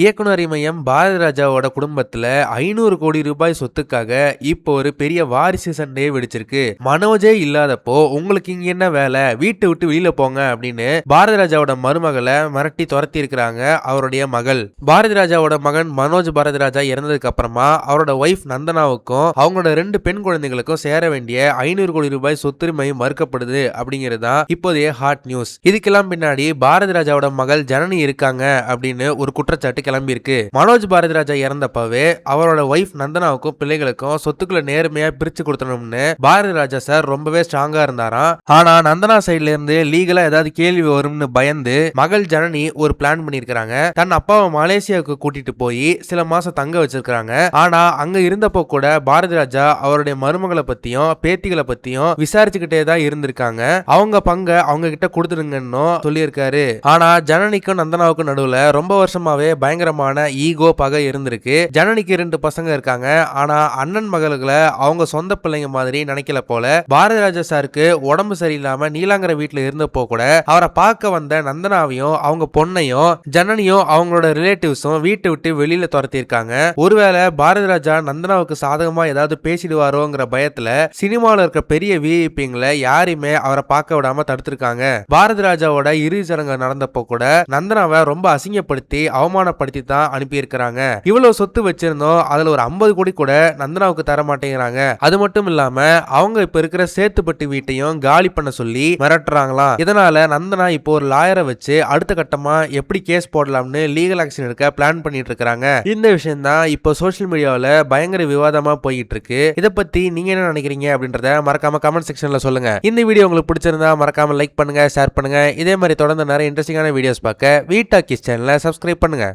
இயக்குனர் இமயம் பாரதி ராஜாவோட குடும்பத்துல 500 கோடி ரூபாய் சொத்துக்காக இப்போ ஒரு பெரிய வாரிசு சண்டையே வெடிச்சிருக்கு. மனோஜே இல்லாதப்போ உங்களுக்கு இங்க என்ன வேலை, வீட்டை விட்டு வெளியில போங்க அப்படின்னு பாரதி ராஜாவோட மருமகளை மிரட்டி துரத்தி இருக்கிறாங்க அவருடைய மகள். பாரதி ராஜாவோட மகன் மனோஜ் பாரதி ராஜா இறந்ததுக்கு அப்புறமா அவரோட ஒய்ஃப் நந்தனாவுக்கும் அவங்களோட 2 பெண் குழந்தைகளுக்கும் சேர வேண்டிய 500 கோடி ரூபாய் சொத்துரிமை மறுக்கப்படுது அப்படிங்கிறதா இப்போதைய ஹாட் நியூஸ். இதுக்கெல்லாம் பின்னாடி பாரதி ராஜாவோட மகள் ஜனனி இருக்காங்க அப்படின்னு ஒரு குற்றச்சாட்டு கிளம்பி இருக்கு. மனோஜ் பாரதி ராஜா இறந்தப்பவே அவரோட ஒய்ஃப் நந்தனாவுக்கும் பிள்ளைகளுக்கும் சொத்துக்களை நேர்மையா பிரிச்சு கொடுத்தணும்னு பாரதி ராஜா சார் ரொம்பவே ஸ்ட்ராங்கா இருந்தாராம். ஆனா நந்தனா சைட்ல இருந்து லீகலா ஏதாவது கேள்வி வரும்னு பயந்து மகள் ஜனனி ஒரு பிளான் பண்ணிருக்காங்க. தன் அப்பாவை மலேசியாவுக்கு கூட்டிட்டு போய் சில மாசம் தங்க வச்சிருக்காங்க. ஆனா அங்க இருந்தப்போ கூட பாரதி ராஜா அவருடைய மருமகளை பத்தியும் பேத்திகளை பத்தியும் விசாரிச்சுக்கிட்டே தான் இருந்திருக்காங்க. அவங்க பங்க அவங்க கிட்ட கொடுத்துடுங்கன்னு சொல்லியிருக்காரு. ஆனா ஜனனிக்கும் நந்தனாவுக்கும் நடுவுல ரொம்ப வருஷமாவே பயங்கரமான ஈகோ பகை இருந்திருக்கு. ஜனனிக்கு 2 பசங்க இருக்காங்க. ஆனா அண்ணன் மகளுகளை அவங்க சொந்த பிள்ளைங்க மாதிரி நினைக்கல போல. பாரதி ராஜா சாருக்கு உடம்பு சரியில்லாம நீலாங்கர வீட்டுல இருந்தப்போ கூட அவரை பார்க்க வந்த நந்தனாவையும் அவங்க பொண்ணையும் ஜனனியும் அவங்களோட ரிலேட்டிவ்ஸும் வீட்டை விட்டு வெளியில துரத்தி இருக்காங்க. ஒருவேளை பாரதி ராஜா நந்தனாவுக்கு சாதகமா ஏதாவது பேசிடுவாரோங்கிற பயத்துல சினிமாவில் இருக்க பெரிய விஐபிங்களை யாரையுமே அவரை பார்க்க விடாம தடுத்திருக்காங்க. பாரதி ராஜாவோட இறுதி சடங்கு நடந்தப்போ கூட நந்தனாவை ரொம்ப அசிங்கப்படுத்தி அவமானப்படுத்தி தான் அனுப்பி இருக்கிறாங்க. இவ்வளவு சொத்து வச்சிருந்தோம், அதுல ஒரு 50 கோடி கூட நந்தனாவுக்கு தர மாட்டேங்கிறாங்க. அது மட்டும் இல்லாம அவங்க இப்ப இருக்கிற சேத்துப்பட்டு வீட்டையும் காலி பண்ண சொல்லி மிரட்டுறாங்களாம். இதனால நந்தனா இப்போ ஒரு லாயரை வச்சு அடுத்த கட்டமா எப்படி கேஸ் போடலாம்னு லீகல் ஆக்ஷன் எடுக்க பிளான் பண்ணிட்டு இருக்காங்க. இந்த விஷயம் தான் இப்போ சோசியல் மீடியாவில் பயங்கர விவாதமா போயிட்டு இருக்கு. இதை பத்தி நீங்க என்ன நினைக்கிறீங்க அப்படின்றத மறக்காம கமெண்ட் செக்ஷன்ல சொல்லுங்க. இந்த வீடியோ உங்களுக்கு பிடிச்சிருந்தா மறக்காம லைக் பண்ணுங்க, ஷேர் பண்ணுங்க. இதே மாதிரி தொடர்ந்து நிறைய இன்ட்ரெஸ்டிங்கான வீடியோஸ் பார்க்க வீ டாக்கீஸ் சேனலை சப்ஸ்கிரைப் பண்ணுங்க.